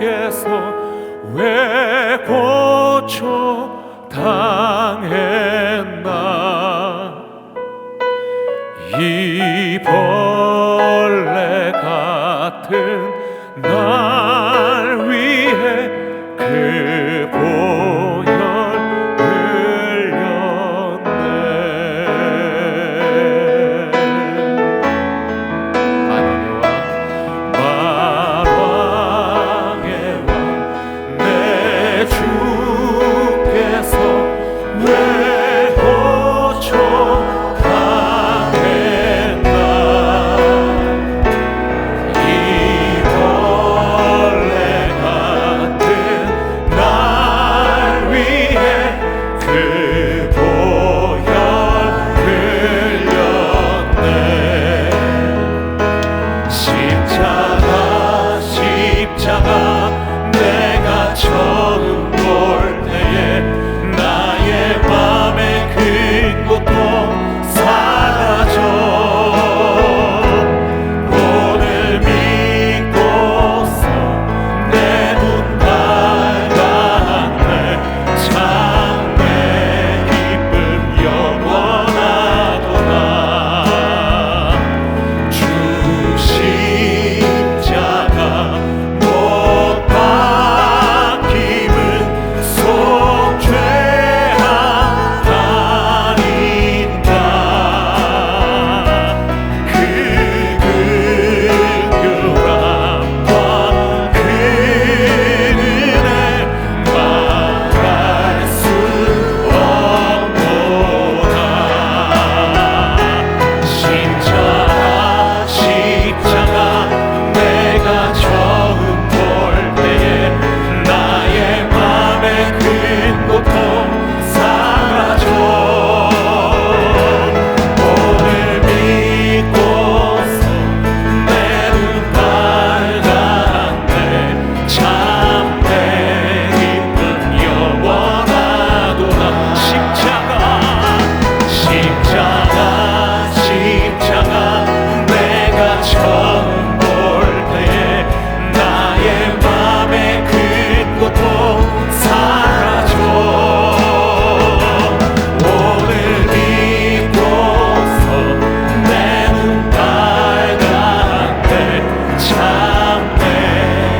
주께서 왜 고초 당했나. 이 벌레 같은 날 위해 그 보혈 흘렸네. 만왕의 왕 내 주께서 왜 고초 당했나. 이 벌레 같은 날 위해 그 보혈 흘렸네. 십자가 내가 처음 볼 때에 나의 맘에 큰 고통 사라져. 오늘 믿고서 내 눈 밝았네. 참 내 기쁨 영원하도다. 주 십자가 못 박힘은 속죄하나니까. 그 긍휼함과 그 은혜 말할 수 없도다. 십자가 내가 처음 볼 때에 나의 맘에 큰 고통 사라져. 오늘 믿고서 내 눈 밝았네. 참 내 기쁨 영원하도다. 십자가 내가 처음 볼 때에 나의 맘에 큰 고통 사라져. 오늘 믿고서 내 눈 밝았네. 참 내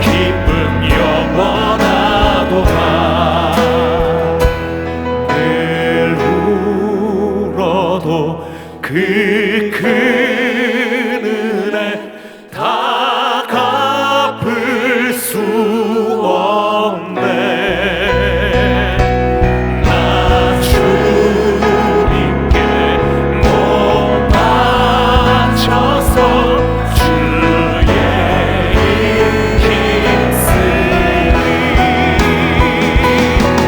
기쁨 영원하도다. 늘 울어도 그 큰 은혜 다 갚을 수 없네. 나 주님께 못 바쳐서 주의 일 힘쓰리.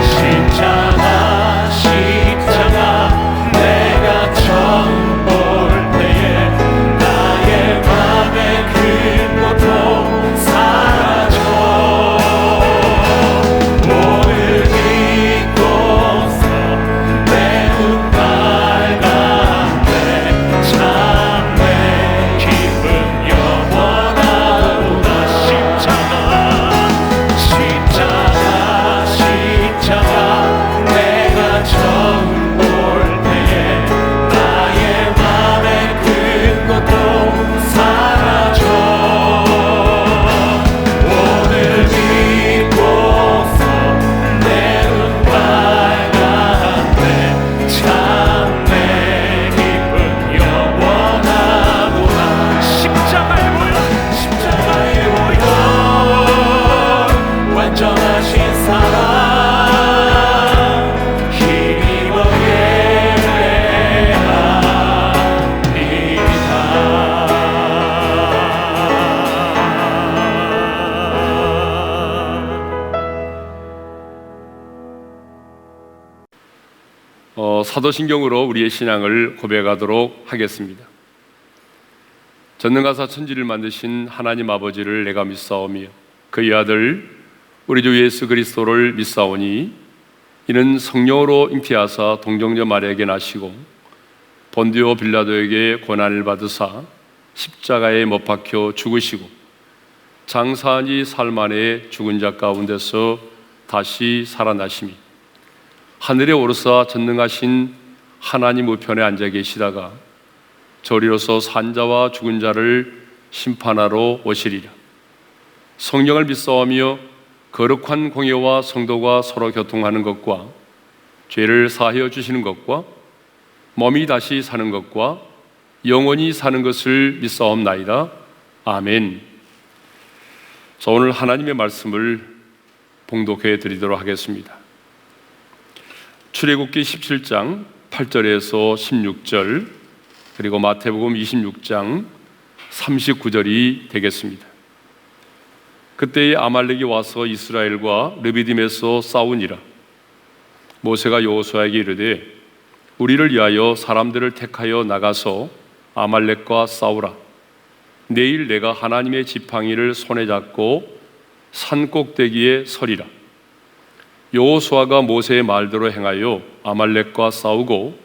십자가 내가 처음 볼 때에 나의 맘에 큰 고통 사라져. 오늘 믿고서 내 눈 밝았네. 참 내 기쁨 영원하도다. 십자가 내가 처음 볼 때에 나의 맘에 큰 고통 사라져. 오늘 믿고서 내 눈 밝았네. 참 내 기쁨 영원하도다. 십자가에 모여 완전하신 사랑 힘입어 예배합니다. 사도신경으로 우리의 신앙을 고백하도록 하겠습니다. 전능가사 천지를 만드신 하나님 아버지를 내가 믿사오며 그의 아들 우리 주 예수 그리스도를 믿사오니 이는 성령으로 잉태하사 동정녀 마리아에게 나시고 본디오 빌라도에게 고난을 받으사 십자가에 못 박혀 죽으시고 장사하니 살만에 죽은 자 가운데서 다시 살아나심이 하늘에 오르사 전능하신 하나님 우편에 앉아 계시다가 저리로서 산자와 죽은 자를 심판하러 오시리라. 성령을 믿사오며 거룩한 공예와 성도가 서로 교통하는 것과 죄를 사하여 주시는 것과 몸이 다시 사는 것과 영원히 사는 것을 믿사옵나이다. 아멘. 자, 오늘 하나님의 말씀을 봉독해 드리도록 하겠습니다. 출애굽기 17장 8절에서 16절, 그리고 마태복음 26장 39절이 되겠습니다. 그때에 아말렉이 와서 이스라엘과 르비딤에서 싸우니라. 모세가 여호수아에게 이르되 우리를 위하여 사람들을 택하여 나가서 아말렉과 싸우라. 내일 내가 하나님의 지팡이를 손에 잡고 산 꼭대기에 서리라. 여호수아가 모세의 말대로 행하여 아말렉과 싸우고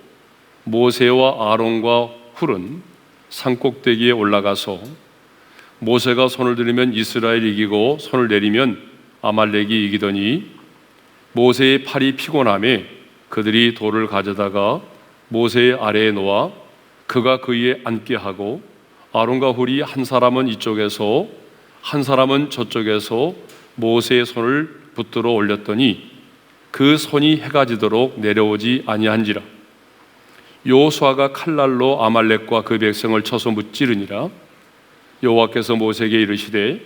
모세와 아론과 훌은 산 꼭대기에 올라가서 모세가 손을 들이면 이스라엘이 이기고 손을 내리면 아말렉이 이기더니 모세의 팔이 피곤함에 그들이 돌을 가져다가 모세의 아래에 놓아 그가 그 위에 앉게 하고 아론과 훌이 한 사람은 이쪽에서 한 사람은 저쪽에서 모세의 손을 붙들어 올렸더니 그 손이 해가 지도록 내려오지 아니한지라. 여호수아가 칼날로 아말렉과 그 백성을 쳐서 무찌르니라. 여호와께서 모세에게 이르시되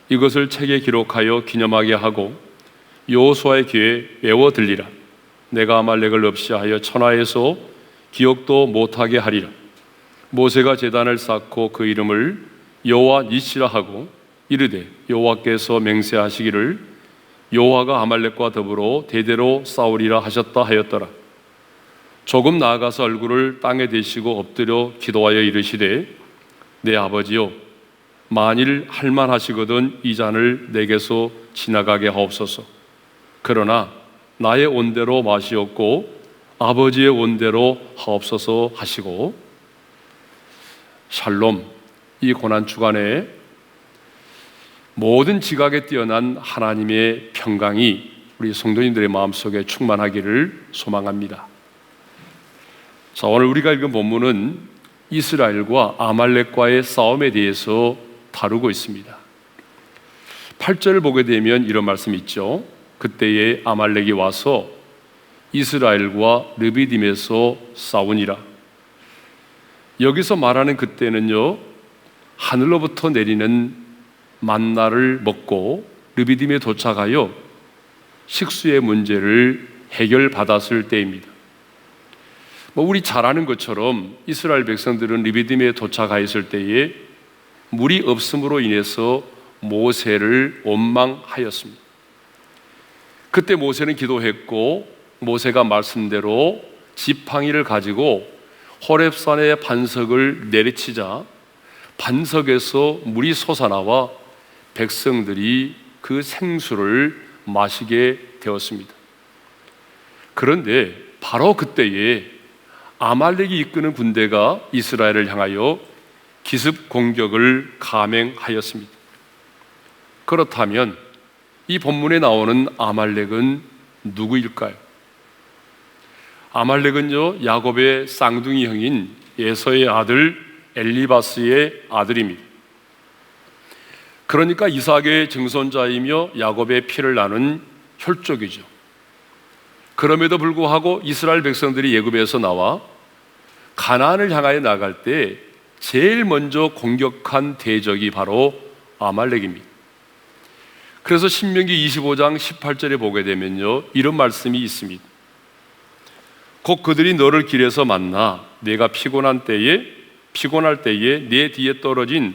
이것을 책에 기록하여 기념하게 하고 여호수아의 귀에 외워 들리라. 내가 아말렉을 없이 하여 천하에서 기억도 못하게 하리라. 모세가 제단을 쌓고 그 이름을 여호와 니시라 하고 이르되 여호와께서 맹세하시기를 여호와가 아말렉과 더불어 대대로 싸우리라 하셨다 하였더라. 조금 나아가서 얼굴을 땅에 대시고 엎드려 기도하여 이르시되 내 아버지여, 만일 할만하시거든 이 잔을 내게서 지나가게 하옵소서. 그러나 나의 온대로 마시옵고 아버지의 온대로 하옵소서 하시고. 샬롬. 이 고난 주간에 모든 지각에 뛰어난 하나님의 평강이 우리 성도님들의 마음속에 충만하기를 소망합니다. 자, 오늘 우리가 읽은 본문은 이스라엘과 아말렉과의 싸움에 대해서 다루고 있습니다. 8절을 보게 되면 이런 말씀이 있죠. 그때에 아말렉이 와서 이스라엘과 르비딤에서 싸우니라. 여기서 말하는 그때는요, 하늘로부터 내리는 만나를 먹고 르비딤에 도착하여 식수의 문제를 해결받았을 때입니다. 우리 잘 아는 것처럼 이스라엘 백성들은 르비딤에 도착하였을 때에 물이 없음으로 인해서 모세를 원망하였습니다. 그때 모세는 기도했고 모세가 말씀대로 지팡이를 가지고 호렙산의 반석을 내리치자 반석에서 물이 솟아나와 백성들이 그 생수를 마시게 되었습니다. 그런데 바로 그때에 아말렉이 이끄는 군대가 이스라엘을 향하여 기습 공격을 감행하였습니다. 그렇다면 이 본문에 나오는 아말렉은 누구일까요? 아말렉은요, 야곱의 쌍둥이 형인 에서의 아들 엘리바스의 아들입니다. 그러니까 이삭의 증손자이며 야곱의 피를 나눈 혈족이죠. 그럼에도 불구하고 이스라엘 백성들이 애굽에서 나와 가나안을 향하여 나갈 때 제일 먼저 공격한 대적이 바로 아말렉입니다. 그래서 신명기 25장 18절에 보게 되면요, 이런 말씀이 있습니다. 곧 그들이 너를 길에서 만나 내가 피곤할 때에 내 뒤에 떨어진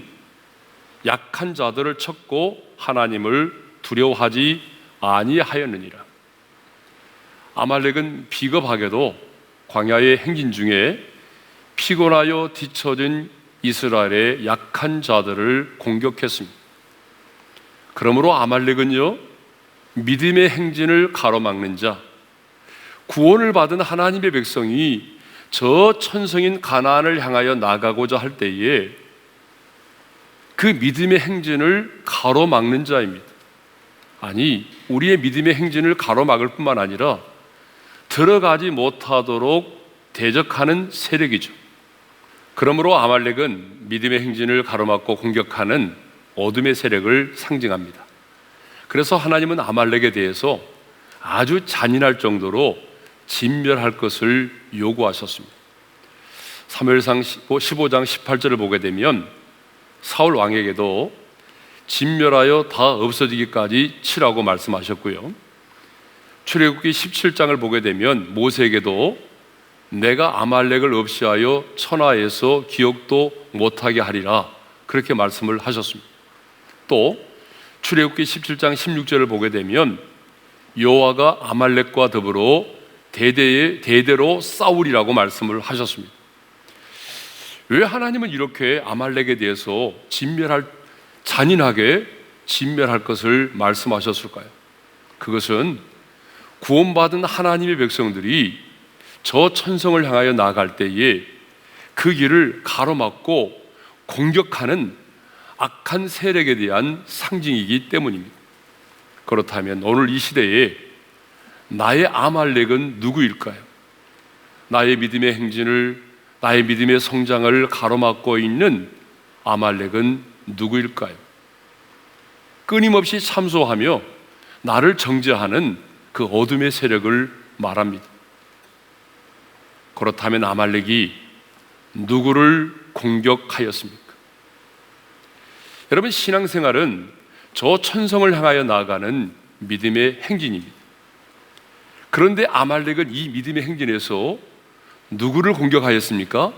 약한 자들을 쳤고 하나님을 두려워하지 아니하였느니라. 아말렉은 비겁하게도 광야의 행진 중에 피곤하여 뒤처진 이스라엘의 약한 자들을 공격했습니다. 그러므로 아말렉은요, 믿음의 행진을 가로막는 자, 구원을 받은 하나님의 백성이 저 천성인 가나안을 향하여 나가고자 할 때에 그 믿음의 행진을 가로막는 자입니다. 아니, 우리의 믿음의 행진을 가로막을 뿐만 아니라 들어가지 못하도록 대적하는 세력이죠. 그러므로 아말렉은 믿음의 행진을 가로막고 공격하는 어둠의 세력을 상징합니다. 그래서 하나님은 아말렉에 대해서 아주 잔인할 정도로 진멸할 것을 요구하셨습니다. 사무엘상 15장 18절을 보게 되면 사울 왕에게도 진멸하여 다 없어지기까지 치라고 말씀하셨고요. 출애굽기 17장을 보게 되면 모세에게도 내가 아말렉을 없이하여 천하에서 기억도 못하게 하리라, 그렇게 말씀을 하셨습니다. 또 출애굽기 17장 16절을 보게 되면 여호와가 아말렉과 더불어 대대로 싸우리라고 말씀을 하셨습니다. 왜 하나님은 이렇게 아말렉에 대해서 잔인하게 진멸할 것을 말씀하셨을까요? 그것은 구원받은 하나님의 백성들이 저 천성을 향하여 나아갈 때에 그 길을 가로막고 공격하는 악한 세력에 대한 상징이기 때문입니다. 그렇다면 오늘 이 시대에 나의 아말렉은 누구일까요? 나의 믿음의 행진을, 나의 믿음의 성장을 가로막고 있는 아말렉은 누구일까요? 끊임없이 참소하며 나를 정죄하는 그 어둠의 세력을 말합니다. 그렇다면 아말렉이 누구를 공격하였습니까? 여러분, 신앙생활은 저 천성을 향하여 나아가는 믿음의 행진입니다. 그런데 아말렉은 이 믿음의 행진에서 누구를 공격하였습니까?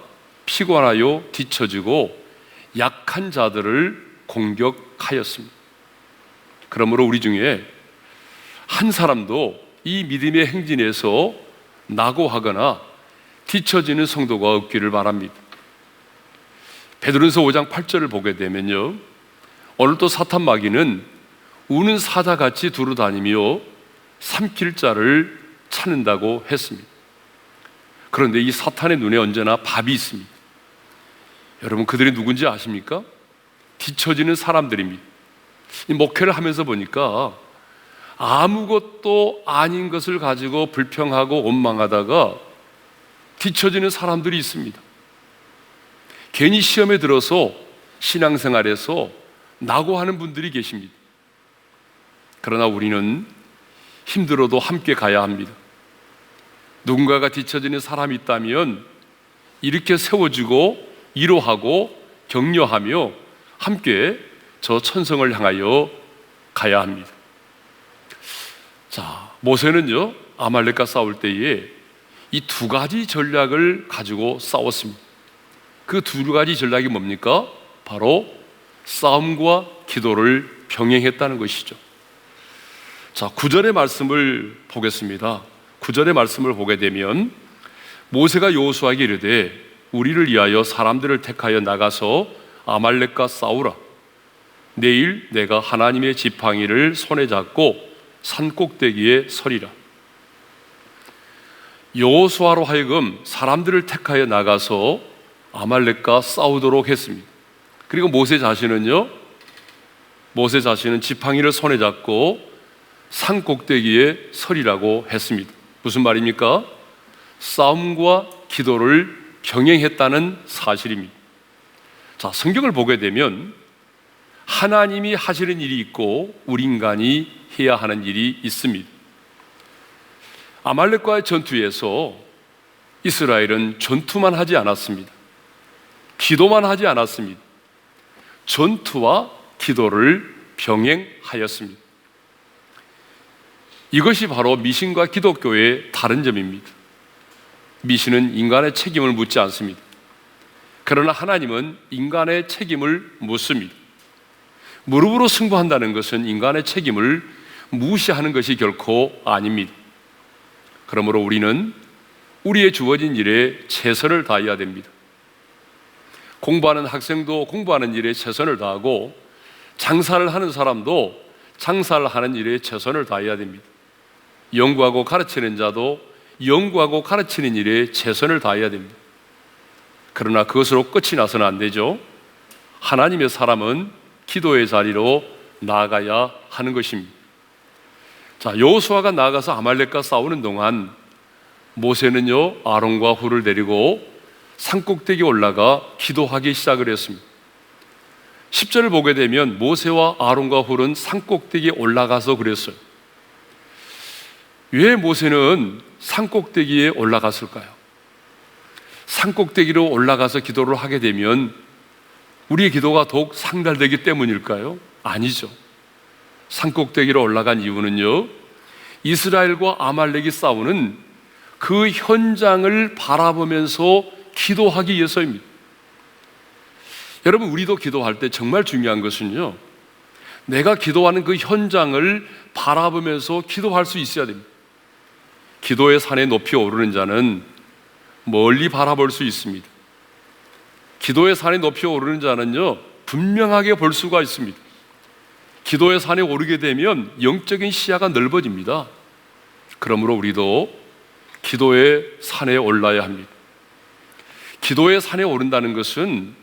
피곤하여 뒤처지고 약한 자들을 공격하였습니다. 그러므로 우리 중에 한 사람도 이 믿음의 행진에서 낙오하거나 뒤처지는 성도가 없기를 바랍니다. 베드로전서 5장 8절을 보게 되면요, 오늘도 사탄 마귀는 우는 사자같이 두루다니며 삼킬 자를 찾는다고 했습니다. 그런데 이 사탄의 눈에 언제나 밥이 있습니다. 여러분, 그들이 누군지 아십니까? 뒤처지는 사람들입니다. 이 목회를 하면서 보니까 아무것도 아닌 것을 가지고 불평하고 원망하다가 뒤처지는 사람들이 있습니다. 괜히 시험에 들어서 신앙생활에서 낙오하는 분들이 계십니다. 그러나 우리는 힘들어도 함께 가야 합니다. 누군가가 뒤처지는 사람이 있다면 이렇게 세워주고 위로하고 격려하며 함께 저 천성을 향하여 가야 합니다. 자, 모세는요, 아말렉과 싸울 때에 이 두 가지 전략을 가지고 싸웠습니다. 그 두 가지 전략이 뭡니까? 바로 싸움과 기도를 병행했다는 것이죠. 자, 9절의 말씀을 보겠습니다. 9절의 말씀을 보게 되면 모세가 여호수아에게 이르되 우리를 위하여 사람들을 택하여 나가서 아말렉과 싸우라. 내일 내가 하나님의 지팡이를 손에 잡고 산 꼭대기에 서리라. 여호수아로 하여금 사람들을 택하여 나가서 아말렉과 싸우도록 했습니다. 그리고 모세 자신은 지팡이를 손에 잡고 산 꼭대기에 서리라고 했습니다. 무슨 말입니까? 싸움과 기도를 병행했다는 사실입니다. 자, 성경을 보게 되면 하나님이 하시는 일이 있고 우리 인간이 해야 하는 일이 있습니다. 아말렉과의 전투에서 이스라엘은 전투만 하지 않았습니다. 기도만 하지 않았습니다. 전투와 기도를 병행하였습니다. 이것이 바로 미신과 기독교의 다른 점입니다. 미신은 인간의 책임을 묻지 않습니다. 그러나 하나님은 인간의 책임을 묻습니다. 무릎으로 승부한다는 것은 인간의 책임을 무시하는 것이 결코 아닙니다. 그러므로 우리는 우리의 주어진 일에 최선을 다해야 됩니다. 공부하는 학생도 공부하는 일에 최선을 다하고 장사를 하는 사람도 장사를 하는 일에 최선을 다해야 됩니다. 연구하고 가르치는 자도 연구하고 가르치는 일에 최선을 다해야 됩니다. 그러나 그것으로 끝이 나서는 안 되죠. 하나님의 사람은 기도의 자리로 나아가야 하는 것입니다. 자, 여호수아가 나아가서 아말렉과 싸우는 동안 모세는요 아론과 훌을 데리고 산꼭대기에 올라가 기도하기 시작을 했습니다. 10절을 보게 되면 모세와 아론과 훌은 산꼭대기에 올라가서 그랬어요. 왜 모세는 산꼭대기에 올라갔을까요? 산꼭대기로 올라가서 기도를 하게 되면 우리의 기도가 더욱 상달되기 때문일까요? 아니죠. 산꼭대기로 올라간 이유는요, 이스라엘과 아말렉이 싸우는 그 현장을 바라보면서 기도하기 위해서입니다. 여러분, 우리도 기도할 때 정말 중요한 것은요, 내가 기도하는 그 현장을 바라보면서 기도할 수 있어야 됩니다. 기도의 산에 높이 오르는 자는 멀리 바라볼 수 있습니다. 기도의 산에 높이 오르는 자는요 분명하게 볼 수가 있습니다. 기도의 산에 오르게 되면 영적인 시야가 넓어집니다. 그러므로 우리도 기도의 산에 올라야 합니다. 기도의 산에 오른다는 것은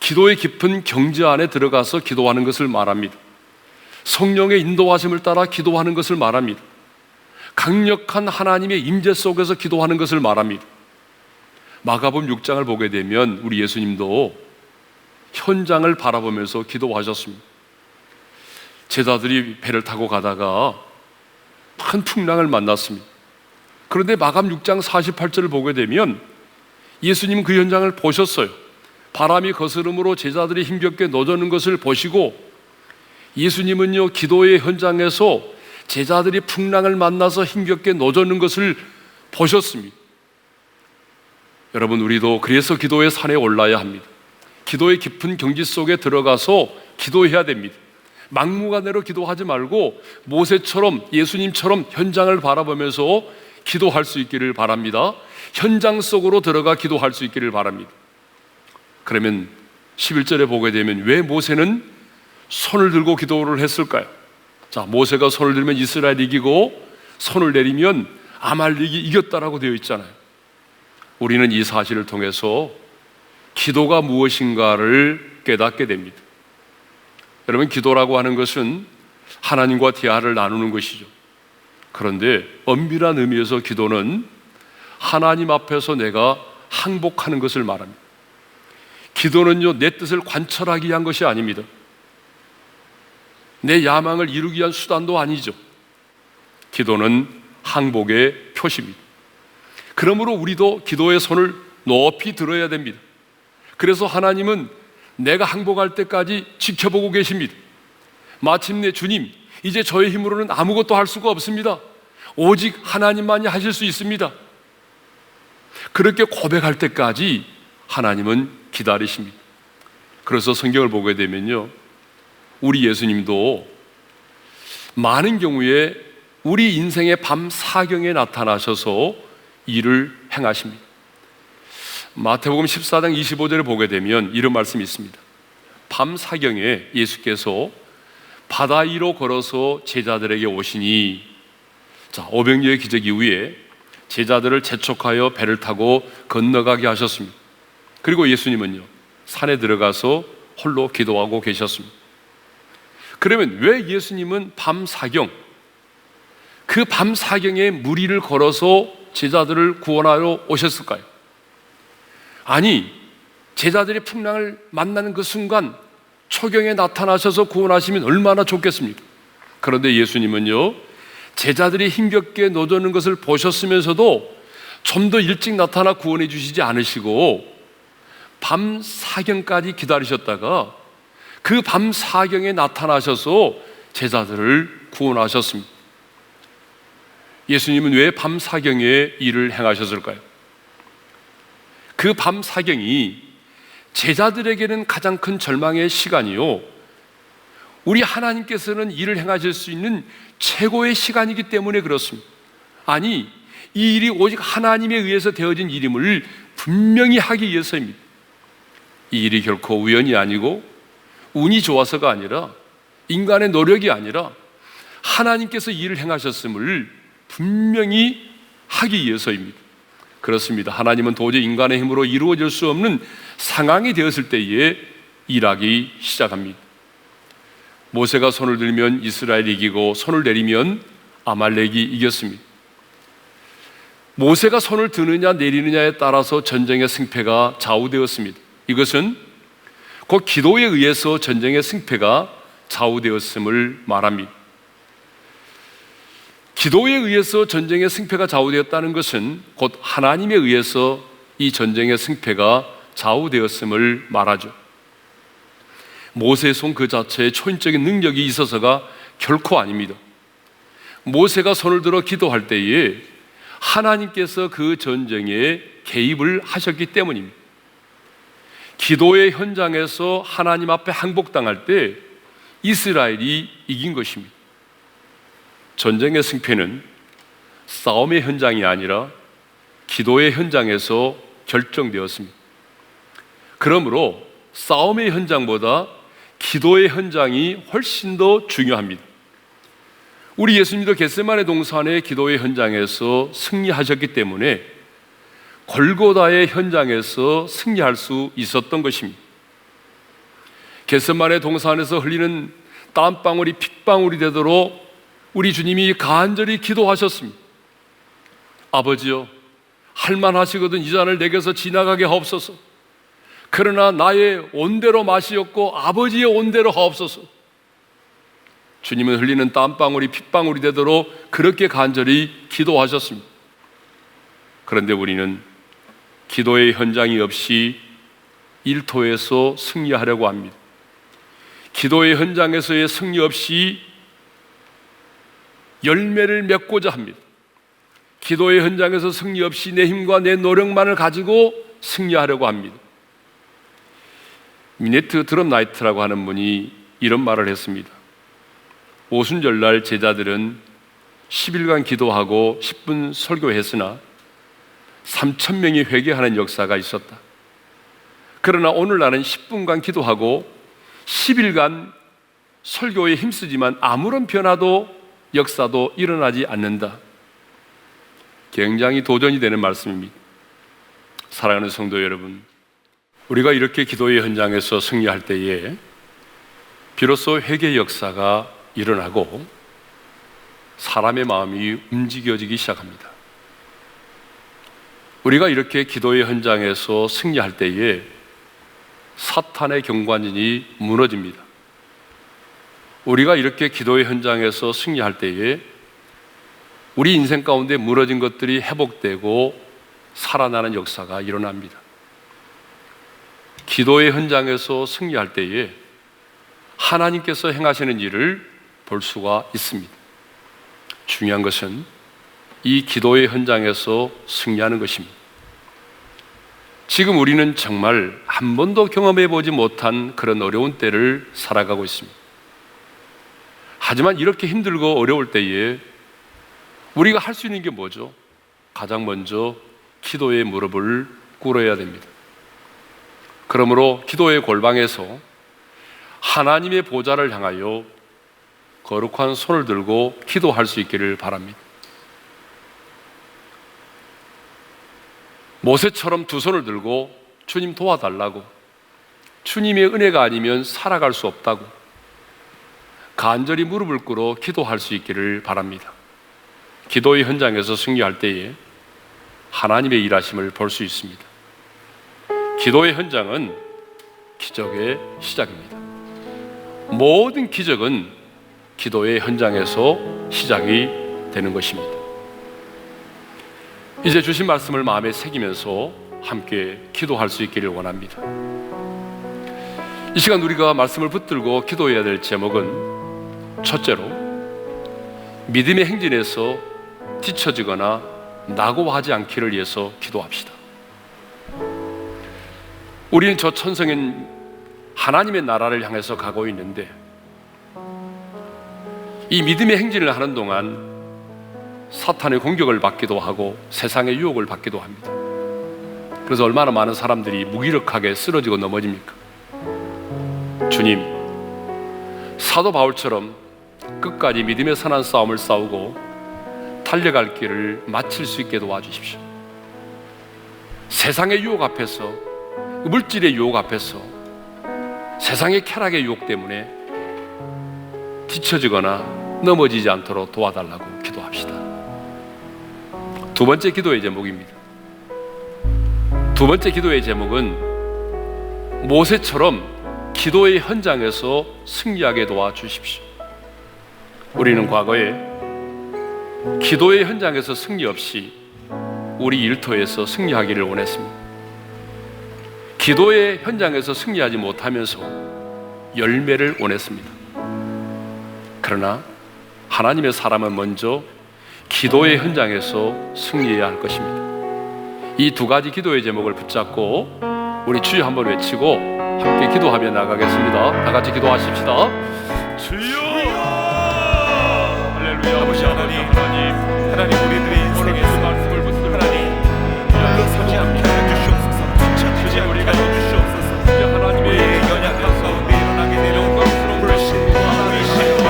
기도의 깊은 경지 안에 들어가서 기도하는 것을 말합니다. 성령의 인도하심을 따라 기도하는 것을 말합니다. 강력한 하나님의 임재 속에서 기도하는 것을 말합니다. 마가복음 6장을 보게 되면 우리 예수님도 현장을 바라보면서 기도하셨습니다. 제자들이 배를 타고 가다가 큰 풍랑을 만났습니다. 그런데 마가복음 6장 48절을 보게 되면 예수님은 그 현장을 보셨어요. 바람이 거스름으로 제자들이 힘겹게 노젓는 것을 보시고 예수님은요 기도의 현장에서 제자들이 풍랑을 만나서 힘겹게 노젓는 것을 보셨습니다. 여러분, 우리도 그래서 기도의 산에 올라야 합니다. 기도의 깊은 경지 속에 들어가서 기도해야 됩니다. 막무가내로 기도하지 말고 모세처럼, 예수님처럼 현장을 바라보면서 기도할 수 있기를 바랍니다. 현장 속으로 들어가 기도할 수 있기를 바랍니다. 그러면 11절에 보게 되면 왜 모세는 손을 들고 기도를 했을까요? 자, 모세가 손을 들면 이스라엘이 이기고 손을 내리면 아말렉이 이겼다라고 되어 있잖아요. 우리는 이 사실을 통해서 기도가 무엇인가를 깨닫게 됩니다. 여러분, 기도라고 하는 것은 하나님과 대화를 나누는 것이죠. 그런데 엄밀한 의미에서 기도는 하나님 앞에서 내가 항복하는 것을 말합니다. 기도는요 내 뜻을 관철하기 위한 것이 아닙니다. 내 야망을 이루기 위한 수단도 아니죠. 기도는 항복의 표시입니다. 그러므로 우리도 기도의 손을 높이 들어야 됩니다. 그래서 하나님은 내가 항복할 때까지 지켜보고 계십니다. 마침내 주님, 이제 저의 힘으로는 아무것도 할 수가 없습니다. 오직 하나님만이 하실 수 있습니다. 그렇게 고백할 때까지 하나님은 기다리십니다. 그래서 성경을 보게 되면요 우리 예수님도 많은 경우에 우리 인생의 밤 사경에 나타나셔서 일을 행하십니다. 마태복음 14장 25절을 보게 되면 이런 말씀이 있습니다. 밤 사경에 예수께서 바다 위로 걸어서 제자들에게 오시니, 자, 오병이어의 기적 이후에 제자들을 재촉하여 배를 타고 건너가게 하셨습니다. 그리고 예수님은요 산에 들어가서 홀로 기도하고 계셨습니다. 그러면 왜 예수님은 밤 사경, 그 밤 사경에 무리를 걸어서 제자들을 구원하러 오셨을까요? 아니, 제자들이 풍랑을 만나는 그 순간 초경에 나타나셔서 구원하시면 얼마나 좋겠습니까? 그런데 예수님은요 제자들이 힘겹게 노젓는 것을 보셨으면서도 좀 더 일찍 나타나 구원해 주시지 않으시고 밤 사경까지 기다리셨다가 그 밤 사경에 나타나셔서 제자들을 구원하셨습니다. 예수님은 왜 밤 사경에 일을 행하셨을까요? 그 밤 사경이 제자들에게는 가장 큰 절망의 시간이요, 우리 하나님께서는 일을 행하실 수 있는 최고의 시간이기 때문에 그렇습니다. 아니, 이 일이 오직 하나님에 의해서 되어진 일임을 분명히 하기 위해서입니다. 이 일이 결코 우연이 아니고 운이 좋아서가 아니라 인간의 노력이 아니라 하나님께서 일을 행하셨음을 분명히 하기 위해서입니다. 그렇습니다. 하나님은 도저히 인간의 힘으로 이루어질 수 없는 상황이 되었을 때에 일하기 시작합니다. 모세가 손을 들면 이스라엘이 이기고 손을 내리면 아말렉이 이겼습니다. 모세가 손을 드느냐 내리느냐에 따라서 전쟁의 승패가 좌우되었습니다. 이것은 곧 기도에 의해서 전쟁의 승패가 좌우되었음을 말합니다. 기도에 의해서 전쟁의 승패가 좌우되었다는 것은 곧 하나님에 의해서 이 전쟁의 승패가 좌우되었음을 말하죠. 모세의 손 그 자체에 초인적인 능력이 있어서가 결코 아닙니다. 모세가 손을 들어 기도할 때에 하나님께서 그 전쟁에 개입을 하셨기 때문입니다. 기도의 현장에서 하나님 앞에 항복당할 때 이스라엘이 이긴 것입니다. 전쟁의 승패는 싸움의 현장이 아니라 기도의 현장에서 결정되었습니다. 그러므로 싸움의 현장보다 기도의 현장이 훨씬 더 중요합니다. 우리 예수님도 겟세마네 동산의 기도의 현장에서 승리하셨기 때문에 골고다의 현장에서 승리할 수 있었던 것입니다. 겟세마네 동산에서 흘리는 땀방울이 핏방울이 되도록 우리 주님이 간절히 기도하셨습니다. 아버지여, 할만하시거든 이 잔을 내게서 지나가게 하옵소서. 그러나 나의 온대로 마시옵고 아버지의 온대로 하옵소서. 주님은 흘리는 땀방울이 핏방울이 되도록 그렇게 간절히 기도하셨습니다. 그런데 우리는 기도의 현장이 없이 일터에서 승리하려고 합니다. 기도의 현장에서의 승리 없이 열매를 맺고자 합니다. 기도의 현장에서 승리 없이 내 힘과 내 노력만을 가지고 승리하려고 합니다. 미네트 드럼나이트라고 하는 분이 이런 말을 했습니다. 오순절날 제자들은 10일간 기도하고 10분 설교했으나 3,000명이 회개하는 역사가 있었다. 그러나 오늘날은 10분간 기도하고 10일간 설교에 힘쓰지만 아무런 변화도 역사도 일어나지 않는다. 굉장히 도전이 되는 말씀입니다. 사랑하는 성도 여러분, 우리가 이렇게 기도의 현장에서 승리할 때에 비로소 회개의 역사가 일어나고 사람의 마음이 움직여지기 시작합니다. 우리가 이렇게 기도의 현장에서 승리할 때에 사탄의 경관진이 무너집니다. 우리가 이렇게 기도의 현장에서 승리할 때에 우리 인생 가운데 무너진 것들이 회복되고 살아나는 역사가 일어납니다. 기도의 현장에서 승리할 때에 하나님께서 행하시는 일을 볼 수가 있습니다. 중요한 것은 이 기도의 현장에서 승리하는 것입니다. 지금 우리는 정말 한 번도 경험해 보지 못한 그런 어려운 때를 살아가고 있습니다. 하지만 이렇게 힘들고 어려울 때에 우리가 할 수 있는 게 뭐죠? 가장 먼저 기도의 무릎을 꿇어야 됩니다. 그러므로 기도의 골방에서 하나님의 보좌를 향하여 거룩한 손을 들고 기도할 수 있기를 바랍니다. 모세처럼 두 손을 들고 주님 도와달라고, 주님의 은혜가 아니면 살아갈 수 없다고 간절히 무릎을 꿇어 기도할 수 있기를 바랍니다. 기도의 현장에서 승리할 때에 하나님의 일하심을 볼 수 있습니다. 기도의 현장은 기적의 시작입니다. 모든 기적은 기도의 현장에서 시작이 되는 것입니다. 이제 주신 말씀을 마음에 새기면서 함께 기도할 수 있기를 원합니다. 이 시간 우리가 말씀을 붙들고 기도해야 될 제목은 첫째로 믿음의 행진에서 뒤처지거나 낙오하지 않기를 위해서 기도합시다. 우리는 저 천성인 하나님의 나라를 향해서 가고 있는데 이 믿음의 행진을 하는 동안 사탄의 공격을 받기도 하고 세상의 유혹을 받기도 합니다. 그래서 얼마나 많은 사람들이 무기력하게 쓰러지고 넘어집니까? 주님, 사도 바울처럼 끝까지 믿음의 선한 싸움을 싸우고 달려갈 길을 마칠 수 있게 도와주십시오. 세상의 유혹 앞에서, 물질의 유혹 앞에서 세상의 쾌락의 유혹 때문에 뒤처지거나 넘어지지 않도록 도와달라고 기도합시다. 두 번째 기도의 제목입니다. 두 번째 기도의 제목은 모세처럼 기도의 현장에서 승리하게 도와주십시오. 우리는 과거에 기도의 현장에서 승리 없이 우리 일터에서 승리하기를 원했습니다. 기도의 현장에서 승리하지 못하면서 열매를 원했습니다. 그러나 하나님의 사람은 먼저 기도의 현장에서 승리해야 할 것입니다. 이 두 가지 기도의 제목을 붙잡고 우리 주여 한번 외치고 함께 기도하며 나가겠습니다. 다 같이 기도하십시다. 주여! 할렐루야. 아버지 하나님 우리들의 인생에서 말씀을 붙들고 하나님 연락하지 않게 해주시옵소서. 붙잡히지 않게 해주시옵소서. 하나님의 연약 가운데 일어나게 되는 영광스러운 불신과 하나님의 또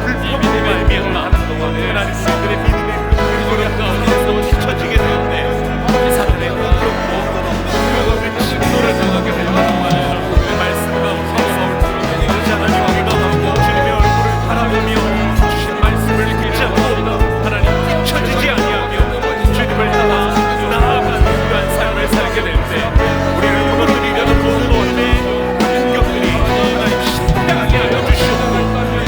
불법이 되면 하는 동안에 하나님 사람들의 믿음의 그릇 가운데서 뒤처지게 되었네. 이 사람의 그렇고 식노를 생각하게 되는 동안에 말씀 가운데 서울스럽게 하나님 기도하고 주님의 얼굴을 바라보며 주신 말씀을 붙잡고 하나님 뒤처지지 아니하며 주님을 따라 나아가는 그러한 삶을 살게 될 때 우리를 무너뜨리려는 모든 공격들이 하나님 신당하게 하여 주시옵고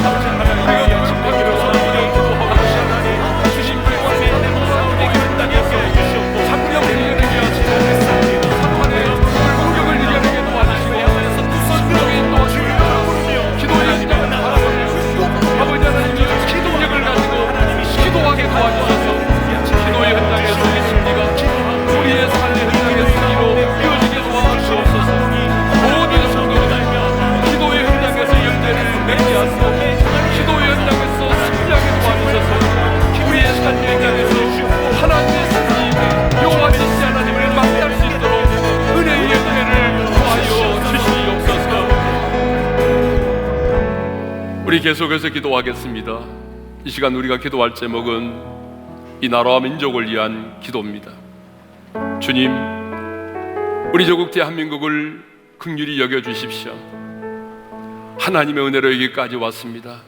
하나님의 약속하기로 하나님의 기도하고 하나님 주신 불법의 싸움에게 단단히 하여 주시옵고 삼령을 이겨내게 하시옵소서. 삼판의 공격을 이겨내게 도와주시고 선동에 도와주시며 기도의 시간을 바라보며 아버지 하나님의 기도력을 가지고 기도하게 도와주셔서 기도의 현장에서 우리 승리가 우리의 삶의 현장의 승리로 이어지게 도와주시옵소서. 모든 성도들 기도의 현장에서 열매를 맺게 하시고 기도의 현장에서 승리하게 도와주셔서 우리의 삶의 현장에서 하나님의 승리 여호와 nissi 하나님을 만날 수 있도록 은혜의 열매를 도와여 주시옵소서. 우리 계속해서 기도하겠습니다. 이 시간 우리가 기도할 제목은 이 나라와 민족을 위한 기도입니다. 주님, 우리 조국 대한민국을 긍휼히 여겨주십시오. 하나님의 은혜로 여기까지 왔습니다.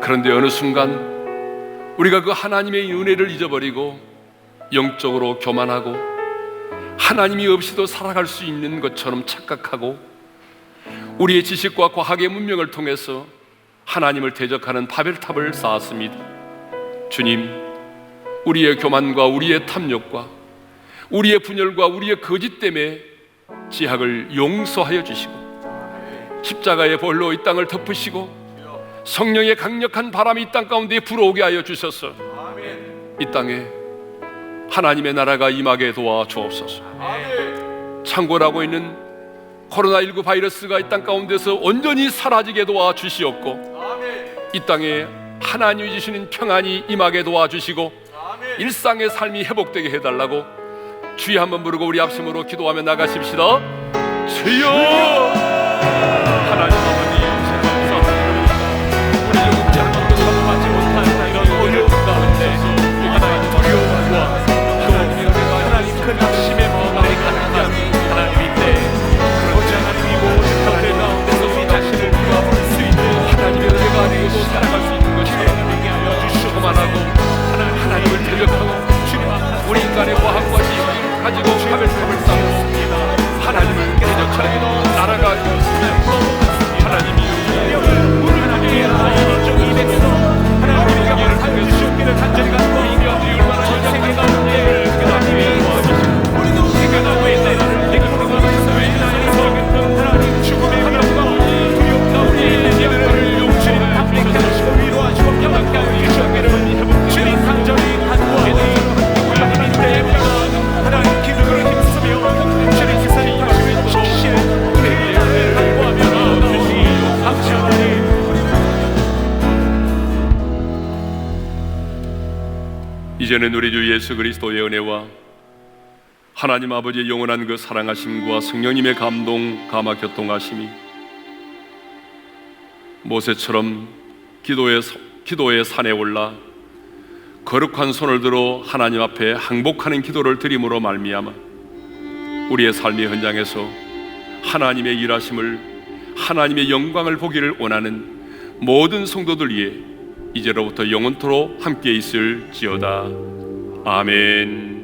그런데 어느 순간 우리가 그 하나님의 은혜를 잊어버리고 영적으로 교만하고 하나님이 없이도 살아갈 수 있는 것처럼 착각하고 우리의 지식과 과학의 문명을 통해서 하나님을 대적하는 바벨탑을 쌓았습니다. 주님, 우리의 교만과 우리의 탐욕과 우리의 분열과 우리의 거짓 때문에 지학을 용서하여 주시고 십자가의 벌로 이 땅을 덮으시고 성령의 강력한 바람이 이 땅 가운데 불어오게 하여 주셔서 이 땅에 하나님의 나라가 임하게 도와주옵소서. 창궐하고 있는 코로나19 바이러스가 이 땅 가운데서 온전히 사라지게 도와주시옵고 이 땅에 하나님이 주시는 평안이 임하게 도와주시고 일상의 삶이 회복되게 해달라고 주여 한번 부르고 우리 합심으로 기도하며 나가십시다. 주여! 하나님 아버지 우리 조국 대한민국을 받지 못한 이런 어려움 가운데 하나님 두려움과 또 하나님 큰 낙심의 마음을 갖게 하는 하나님인데 그렇지 하나님 이 모든 것들 가운데서 우리 자신을 돌아볼 수 있는 하나님의 은혜가 아니고 살아갈 수 있는 것이 하나님에게 하여 주시고 교만하고 하나님을 대적하고 우리 인간의 과학과 지식을 가지고 바벨탑을 쌓고 하나님을 대적하는 나라가 하나님이 하나님의 영예를 통해서 간절히 갖고 인간들이 얼마나 인생의 가운데 하나님이 도와주시고 우리가 나의 나라를 대적하고 하나님 죽음의 위협과 두렵다 우리의 예배를 용서해 주시고 위로하시고 영광케 하여 주시옵기를 주님 간절히 간구하오니 하나님 때문에 하나님 기도를 힘쓰며 주님 세상에 임하시는 적시에 우리의 은혜를 간구하며 주시옵소서. 이제는 우리 주 예수 그리스도의 은혜와 하나님 아버지의 영원한 그 사랑하심과 성령님의 감동 감화 교통하심이 모세처럼 기도의 산에 올라 거룩한 손을 들어 하나님 앞에 항복하는 기도를 드림으로 말미암아 우리의 삶의 현장에서 하나님의 일하심을, 하나님의 영광을 보기를 원하는 모든 성도들 위해 이제로부터 영원토록 함께 있을지어다. 아멘.